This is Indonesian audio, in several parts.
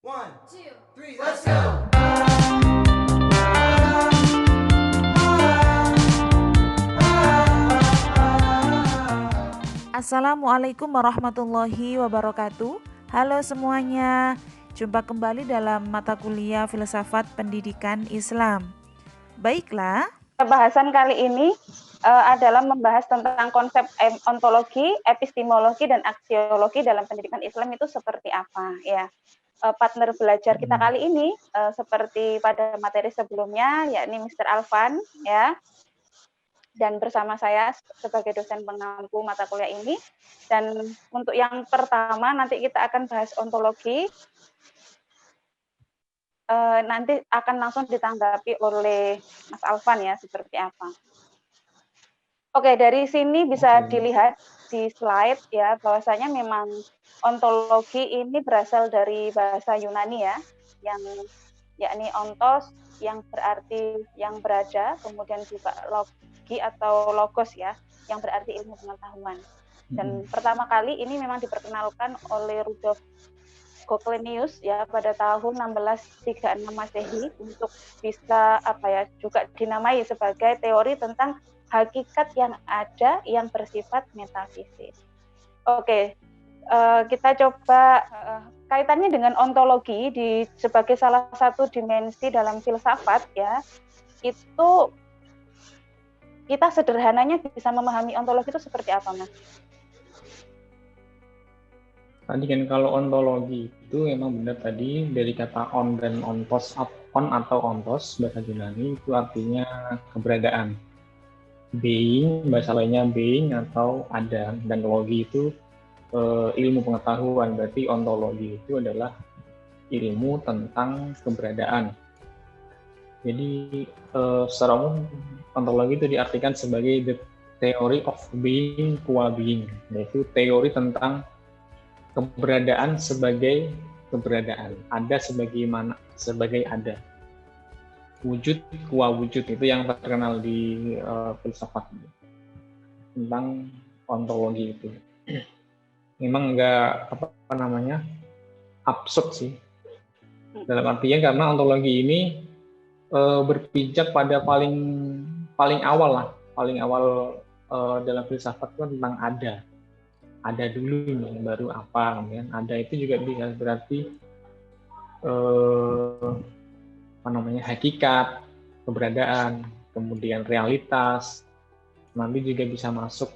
One, two, three, let's go! Assalamualaikum warahmatullahi wabarakatuh. Halo semuanya, jumpa kembali dalam mata kuliah Filsafat Pendidikan Islam. Baiklah, Pembahasan kali ini adalah membahas tentang konsep ontologi, epistemologi, dan aksiologi dalam pendidikan Islam itu seperti apa. Ya, partner belajar kita kali ini seperti pada materi sebelumnya, yakni Mr. Alvan, ya, dan bersama saya sebagai dosen pengampu mata kuliah ini. Dan untuk yang pertama nanti kita akan bahas ontologi. Nanti akan langsung ditanggapi oleh Mas Alvan ya, seperti apa. Oke, dari sini bisa dilihat di slide ya, bahwasanya memang ontologi ini berasal dari bahasa Yunani ya, yang yakni ontos yang berarti yang berada, kemudian juga logi atau logos ya, yang berarti ilmu pengetahuan. Dan pertama kali ini memang diperkenalkan oleh Rudolf Goclenius ya pada tahun 1636 Masehi untuk bisa juga dinamai sebagai teori tentang hakikat yang ada yang bersifat metafisik. Oke, kita coba kaitannya dengan ontologi sebagai salah satu dimensi dalam filsafat ya, itu kita sederhananya bisa memahami ontologi itu seperti apa, Mas? Tadi kan kalau ontologi itu memang benar tadi dari kata on dan ontos, on atau ontos bahasa Yunani itu artinya keberadaan. Being, bahasa lainnya being atau ada, dan logi itu ilmu pengetahuan, berarti ontologi itu adalah ilmu tentang keberadaan. Jadi secara umum ontologi itu diartikan sebagai the theory of being qua being, yaitu teori tentang keberadaan sebagai keberadaan, ada sebagai ada, wujud qua wujud, itu yang terkenal di filsafat tentang ontologi itu. Memang enggak absurd sih, dalam artian karena ontologi ini berpijak pada paling awal dalam filsafat itu tentang ada dulu nih, baru apa kan. Ada itu juga bisa berarti hakikat, keberadaan, kemudian realitas. Nanti juga bisa masuk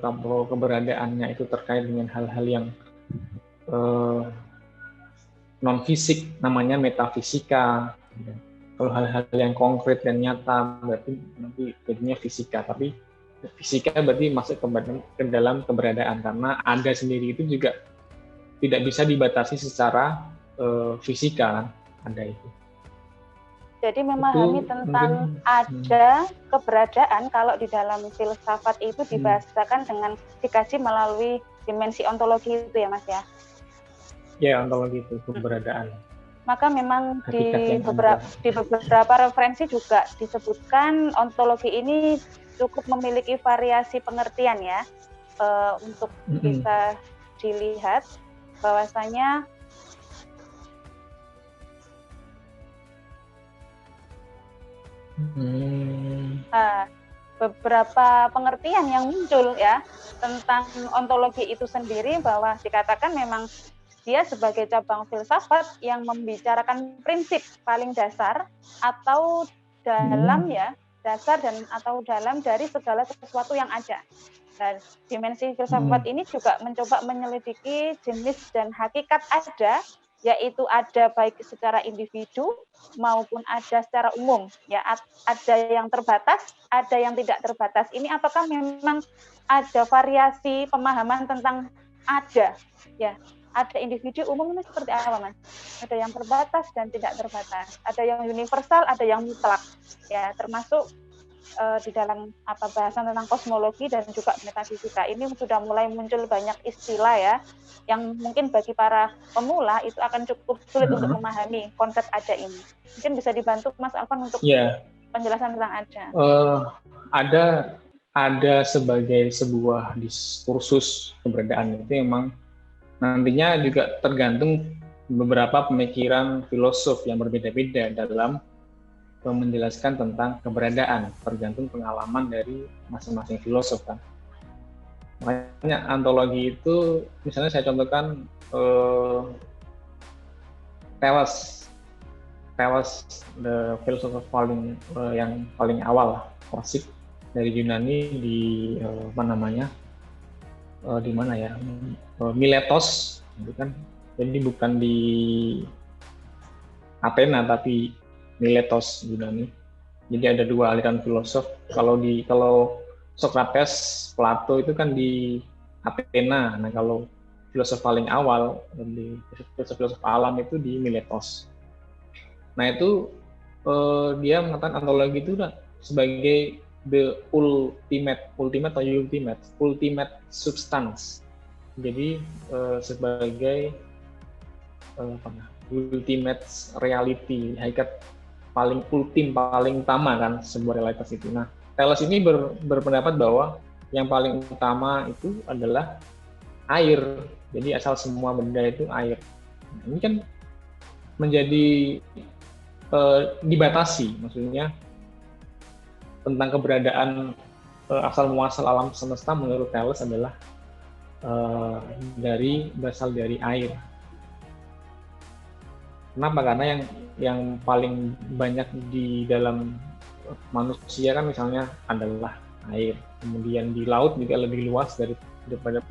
kalau keberadaannya itu terkait dengan hal-hal yang non fisik, namanya metafisika. Kalau hal-hal yang konkret dan nyata berarti nanti jadinya fisika, tapi fisika berarti masuk ke dalam keberadaan, karena ada sendiri itu juga tidak bisa dibatasi secara fisika kan, ada itu. Jadi memahami tentang ada keberadaan kalau di dalam filsafat itu dibahasakan dengan dikaji melalui dimensi ontologi itu ya Mas ya? Ya, ontologi itu keberadaan. Maka memang di beberapa referensi juga disebutkan ontologi ini cukup memiliki variasi pengertian ya, untuk bisa dilihat bahwasanya beberapa pengertian yang muncul ya tentang ontologi itu sendiri, bahwa dikatakan memang dia sebagai cabang filsafat yang membicarakan prinsip paling dasar atau dalam dasar dan atau dalam dari segala sesuatu yang ada. Dan dimensi filsafat ini juga mencoba menyelidiki jenis dan hakikat ada, yaitu ada baik secara individu maupun ada secara umum. Ya, ada yang terbatas, ada yang tidak terbatas. Ini apakah memang ada variasi pemahaman tentang ada? Ya. Ada individu umum ini seperti apa, Mas? Ada yang terbatas dan tidak terbatas. Ada yang universal, ada yang mutlak. Ya, termasuk di dalam bahasan tentang kosmologi dan juga metafisika. Ini sudah mulai muncul banyak istilah ya, yang mungkin bagi para pemula itu akan cukup sulit untuk memahami konsep ada ini. Mungkin bisa dibantu Mas Alvan untuk penjelasan tentang ada. Ada sebagai sebuah diskursus keberadaan itu memang nantinya juga tergantung beberapa pemikiran filosof yang berbeda-beda dalam menjelaskan tentang keberadaan, tergantung pengalaman dari masing-masing filosof kan. Makanya ontologi itu, misalnya saya contohkan Thales, the philosopher yang paling awal, klasik dari Yunani di di mana ya, Miletos, gitu kan. Jadi bukan di Athena tapi Miletos Yunani. Jadi ada dua aliran filosof. Kalau Socrates, Plato itu kan di Athena. Nah kalau filosof paling awal di filosof alam itu di Miletos. Nah itu dia mengatakan ontologi itu sebagai the ultimate substance. Jadi sebagai ultimate reality, hakikat paling ultim, paling utama kan sebuah realitas itu. Nah, Thales ini berpendapat bahwa yang paling utama itu adalah air. Jadi asal semua benda itu air. Nah, ini kan menjadi dibatasi, maksudnya tentang keberadaan asal muasal alam semesta menurut Thales adalah berasal dari air. Kenapa? Karena yang paling banyak di dalam manusia kan misalnya adalah air. Kemudian di laut juga lebih luas daripada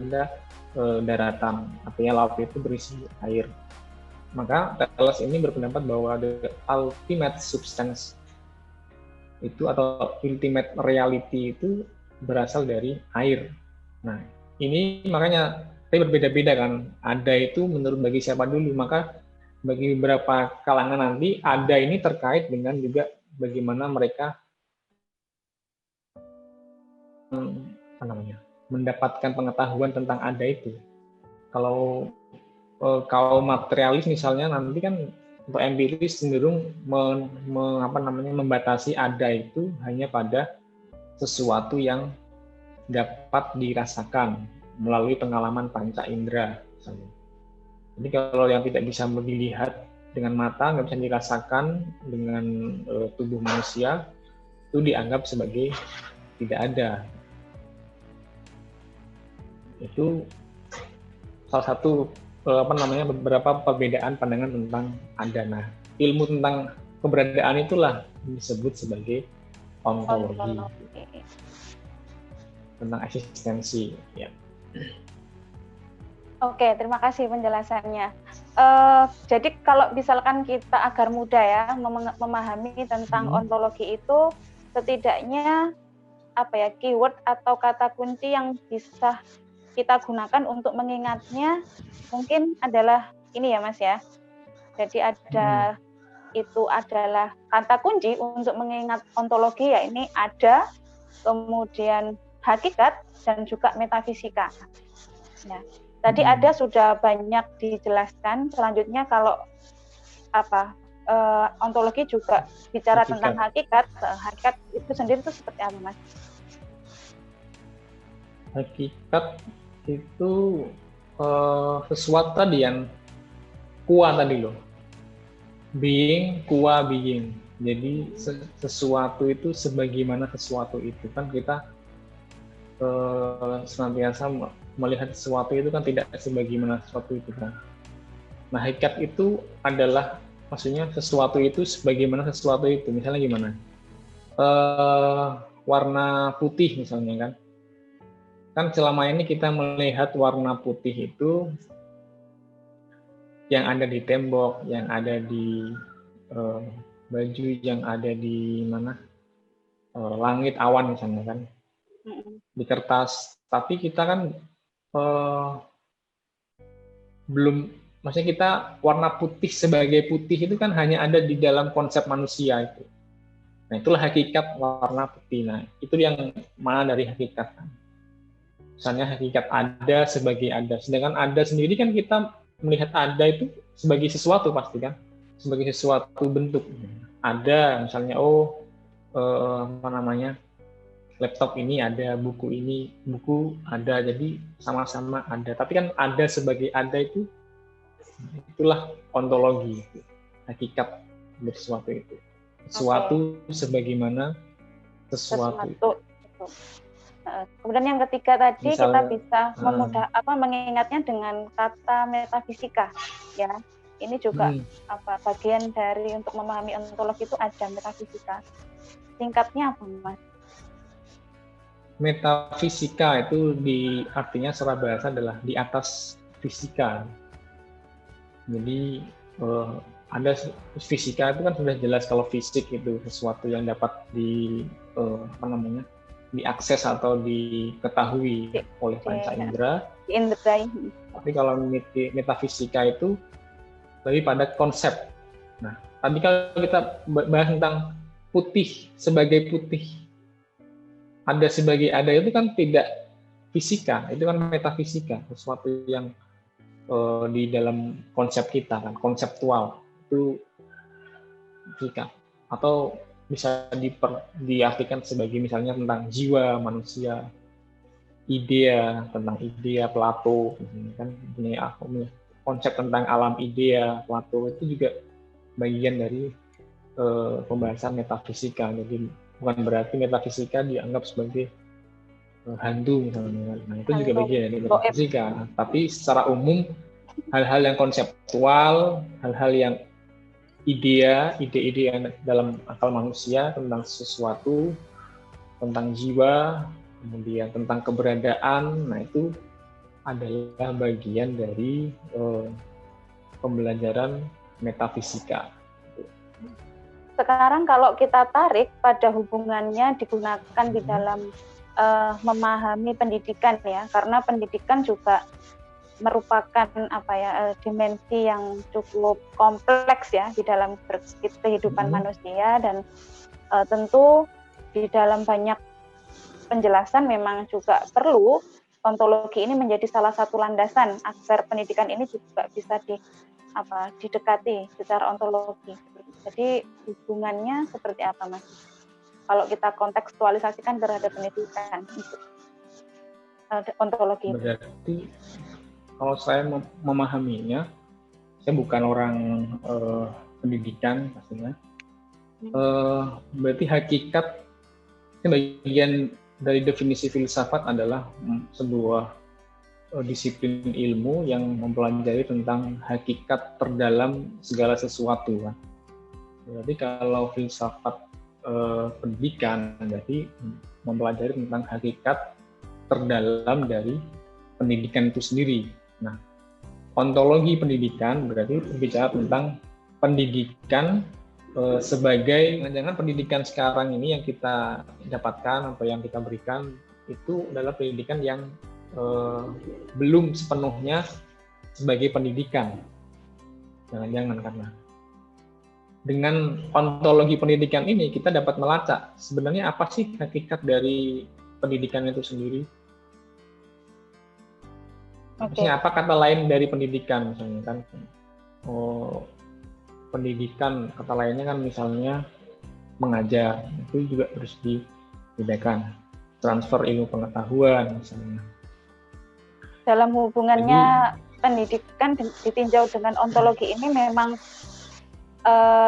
daratan. Artinya laut itu berisi air. Maka Thales ini berpendapat bahwa the ultimate substance itu atau ultimate reality itu berasal dari air. Nah, ini makanya berbeda-beda kan. Ada itu menurut bagi siapa dulu, maka bagi beberapa kalangan nanti ada ini terkait dengan juga bagaimana mereka mendapatkan pengetahuan tentang ada itu. Kalau kaum materialis misalnya nanti kan untuk empiris cenderung membatasi ada itu hanya pada sesuatu yang dapat dirasakan melalui pengalaman panca indera misalnya. Jadi kalau yang tidak bisa dilihat dengan mata, nggak bisa dirasakan dengan tubuh manusia, itu dianggap sebagai tidak ada. Itu salah satu beberapa perbedaan pandangan tentang ada. Nah, ilmu tentang keberadaan itulah disebut sebagai ontologi. Tentang eksistensi, ya. Oke, terima kasih penjelasannya. Jadi kalau misalkan kita agar mudah ya memahami tentang ontologi itu, setidaknya keyword atau kata kunci yang bisa kita gunakan untuk mengingatnya mungkin adalah ini ya Mas ya. Jadi itu adalah kata kunci untuk mengingat ontologi, ya ini ada, kemudian hakikat dan juga metafisika. Nah, tadi ada sudah banyak dijelaskan. Selanjutnya kalau ontologi juga bicara tentang hakikat. Hakikat itu sendiri itu seperti apa, Mas? Hakikat itu sesuatu tadi yang kuah tadi loh. Being, kuah being. Jadi sesuatu itu sebagaimana sesuatu itu kan kita senantiasa melihat sesuatu itu kan tidak sebagaimana sesuatu itu kan. Nah, hakikat itu adalah maksudnya sesuatu itu sebagaimana sesuatu itu. Misalnya gimana? Warna putih misalnya kan. Kan selama ini kita melihat warna putih itu yang ada di tembok, yang ada di baju, yang ada di mana langit, awan misalnya kan, di kertas. Tapi kita kan belum, maksudnya kita warna putih sebagai putih itu kan hanya ada di dalam konsep manusia itu. Nah itulah hakikat warna putih. Nah itu yang mana dari hakikat kan. Misalnya hakikat ada sebagai ada, sedangkan ada sendiri kan kita melihat ada itu sebagai sesuatu pasti kan, sebagai sesuatu bentuk. Ada misalnya laptop ini ada, buku ada, jadi sama-sama ada. Tapi kan ada sebagai ada itu Itulah ontologi, hakikat dari sesuatu itu. Sesuatu sebagaimana sesuatu. Kemudian yang ketiga tadi Misalnya, kita bisa mengingatnya dengan kata metafisika, ya. Ini juga bagian dari untuk memahami ontologi itu ada metafisika. Singkatnya apa, Mas? Metafisika itu artinya secara bahasa adalah di atas fisika. Jadi ada fisika itu kan sudah jelas kalau fisik itu sesuatu yang dapat diakses atau diketahui oleh panca indera. Tapi kalau metafisika itu lebih pada konsep. Nah, tadi kalau kita bahas tentang putih sebagai putih, ada itu kan tidak fisika, itu kan metafisika, sesuatu yang di dalam konsep kita kan, konseptual itu fisika. Atau bisa diartikan sebagai misalnya tentang jiwa manusia, idea, tentang idea Plato, kan ini konsep tentang alam idea Plato itu juga bagian dari pembahasan metafisika. Jadi bukan berarti metafisika dianggap sebagai hantu misalnya. Nah, itu juga bagian dari metafisika. Tapi secara umum hal-hal yang konseptual, hal-hal yang ide-ide yang dalam akal manusia tentang sesuatu, tentang jiwa, kemudian tentang keberadaan, nah itu adalah bagian dari pembelajaran metafisika. Sekarang kalau kita tarik pada hubungannya digunakan di dalam memahami pendidikan, ya, karena pendidikan juga merupakan dimensi yang cukup kompleks ya di dalam kehidupan manusia, dan tentu di dalam banyak penjelasan memang juga perlu ontologi ini menjadi salah satu landasan agar pendidikan ini juga bisa didekati secara ontologi. Jadi hubungannya seperti apa, Mas? Kalau kita kontekstualisasikan terhadap pendidikan ontologi. Berarti kalau saya memahaminya, saya bukan orang pendidikan pastinya. Berarti hakikat bagian dari definisi filsafat adalah sebuah disiplin ilmu yang mempelajari tentang hakikat terdalam segala sesuatu. Kan? Berarti kalau filsafat pendidikan berarti mempelajari tentang hakikat terdalam dari pendidikan itu sendiri. Nah, ontologi pendidikan berarti berbicara tentang pendidikan sebagai jangan pendidikan sekarang ini yang kita dapatkan atau yang kita berikan itu adalah pendidikan yang belum sepenuhnya sebagai pendidikan. Jangan-jangan karena dengan ontologi pendidikan ini kita dapat melacak sebenarnya apa sih hakikat dari pendidikan itu sendiri. Maksudnya apa kata lain dari pendidikan misalnya kan? Pendidikan kata lainnya kan misalnya mengajar, itu juga harus dibedakan. Transfer ilmu pengetahuan misalnya. Dalam hubungannya pendidikan ditinjau dengan ontologi ini memang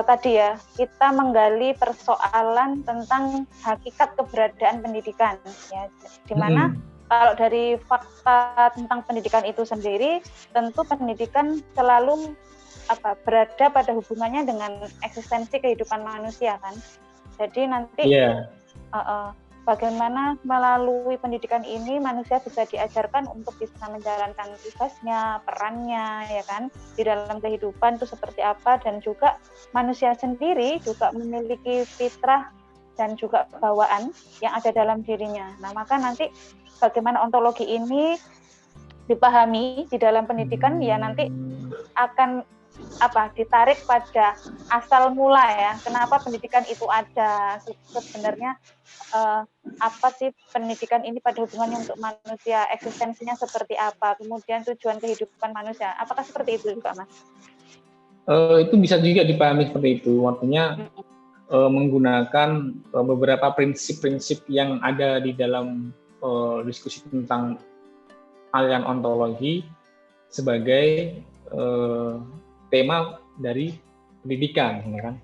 tadi ya, kita menggali persoalan tentang hakikat keberadaan pendidikan, ya, di mana kalau dari fakta tentang pendidikan itu sendiri, tentu pendidikan selalu berada pada hubungannya dengan eksistensi kehidupan manusia kan. Jadi nanti bagaimana melalui pendidikan ini manusia bisa diajarkan untuk bisa menjalankan tugasnya, perannya, ya kan, di dalam kehidupan itu seperti apa, dan juga manusia sendiri juga memiliki fitrah dan juga bawaan yang ada dalam dirinya. Nah, maka nanti bagaimana ontologi ini dipahami di dalam pendidikan, ya nanti akan ditarik pada asal mula ya, kenapa pendidikan itu ada, sebenarnya apa sih pendidikan ini pada hubungannya untuk manusia, eksistensinya seperti apa, kemudian tujuan kehidupan manusia, apakah seperti itu juga, Mas? Itu bisa juga dipahami seperti itu, artinya menggunakan beberapa prinsip-prinsip yang ada di dalam diskusi tentang aliran ontologi sebagai tema dari pendidikan, ya kan?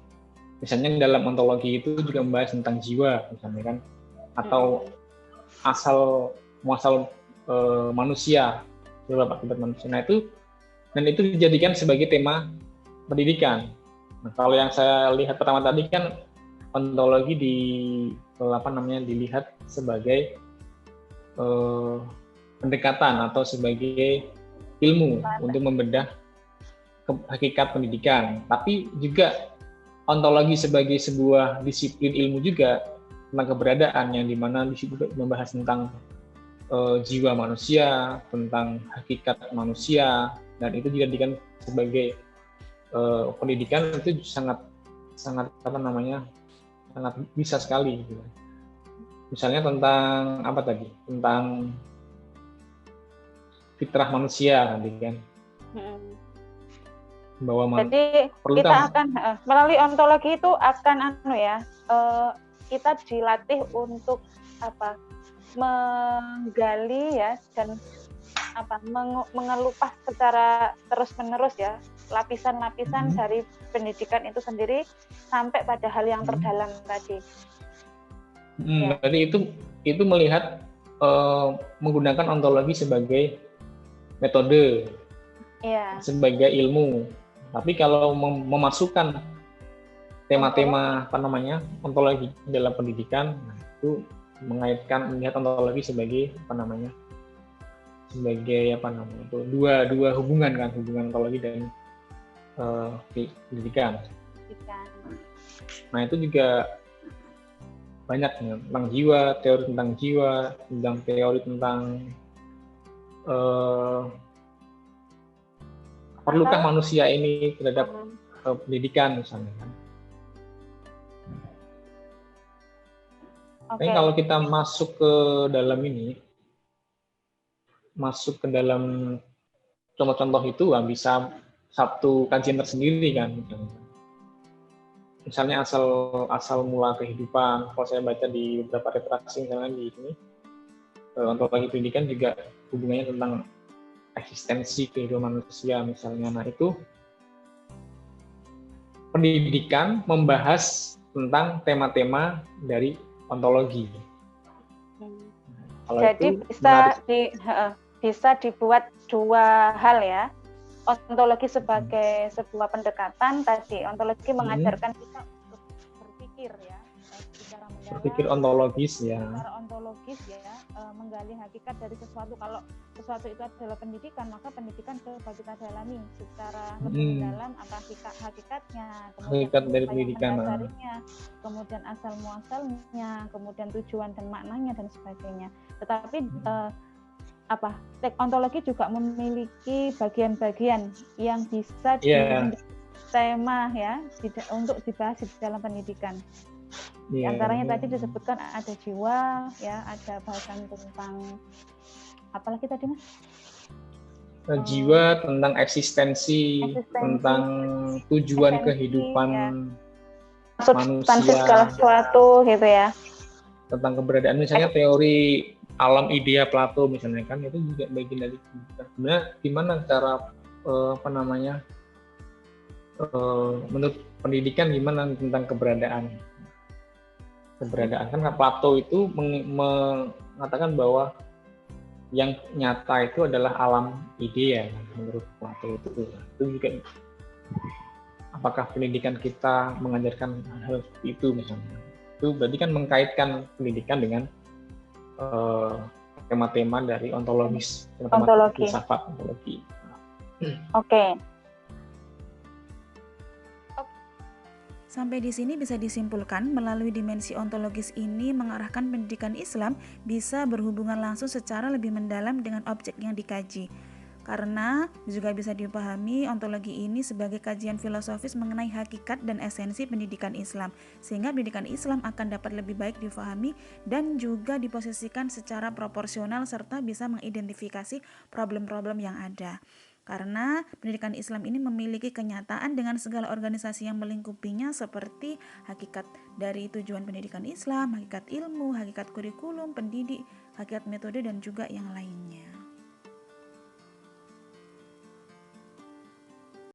Misalnya dalam ontologi itu juga membahas tentang jiwa, misalnya kan, atau asal muasal manusia, sebab akibat manusia. Nah itu, dan itu dijadikan sebagai tema pendidikan. Nah, kalau yang saya lihat pertama tadi kan ontologi dilihat sebagai pendekatan atau sebagai ilmu untuk membedah hakikat pendidikan. Tapi juga ontologi sebagai sebuah disiplin ilmu juga tentang keberadaan, yang dimana di situ membahas tentang jiwa manusia, tentang hakikat manusia, dan itu dijadikan sebagai pendidikan. Itu sangat sangat bisa sekali gitu. Misalnya tentang apa tadi, tentang fitrah manusia nanti kan, bahwa jadi kita akan melalui ontologi itu akan kita dilatih untuk menggali ya, dan mengelupas secara terus-menerus ya, lapisan-lapisan dari pendidikan itu sendiri sampai pada hal yang terdalam tadi. Ya. Berarti itu melihat menggunakan ontologi sebagai metode, sebagai ilmu. Tapi kalau memasukkan tema-tema ontologi dalam pendidikan, nah itu melihat ontologi sebagai dua hubungan kan, hubungan ontologi dan pendidikan. Nah itu juga banyak tentang jiwa, teori tentang jiwa, tentang teori tentang perlukah manusia ini terhadap pendidikan misalnya kan. Tapi kalau kita masuk ke dalam contoh-contoh itu, bisa satu kajian tersendiri kan. Misalnya asal mula kehidupan. Kalau saya baca di beberapa referensi misalnya di sini, ontologi pendidikan juga hubungannya tentang eksistensi kehidupan manusia misalnya. Nah itu pendidikan membahas tentang tema-tema dari ontologi. Jadi bisa dibuat dua hal ya. Ontologi sebagai sebuah pendekatan tadi. Ontologi mengajarkan kita untuk berpikir ya, secara mendalam. Berpikir ontologis ya. Secara ontologis ya, menggali hakikat dari sesuatu. Kalau sesuatu itu adalah pendidikan, maka pendidikan coba kita dalami secara lebih mendalam apa hakikatnya, hakikat dari pendidikan, kemudian asal muasalnya, kemudian tujuan dan maknanya dan sebagainya. Tetapi ontologi juga memiliki bagian-bagian yang bisa tema ya untuk dibahas di dalam pendidikan. Di antaranya tadi disebutkan ada jiwa ya, ada bahasan tentang apalagi tadi Mas? Jiwa, tentang eksistensi, tentang tujuan kehidupan substansi segala sesuatu gitu ya. Tentang keberadaan, misalnya teori alam idea Plato misalnya kan, itu juga bagian dari sebenarnya gimana cara menurut pendidikan gimana tentang keberadaan kan. Plato itu mengatakan bahwa yang nyata itu adalah alam idea kan, menurut Plato itu juga. Apakah pendidikan kita mengajarkan hal itu misalnya? Itu berarti kan mengkaitkan pendidikan dengan tema-tema dari ontologis, tema-tema filsafat ontologi. Oke. Sampai di sini bisa disimpulkan melalui dimensi ontologis ini mengarahkan pendidikan Islam bisa berhubungan langsung secara lebih mendalam dengan objek yang dikaji. Karena juga bisa dipahami ontologi ini sebagai kajian filosofis mengenai hakikat dan esensi pendidikan Islam, sehingga pendidikan Islam akan dapat lebih baik difahami dan juga diposisikan secara proporsional serta bisa mengidentifikasi problem-problem yang ada. Karena pendidikan Islam ini memiliki kenyataan dengan segala organisasi yang melingkupinya, seperti hakikat dari tujuan pendidikan Islam, hakikat ilmu, hakikat kurikulum, pendidik, hakikat metode, dan juga yang lainnya.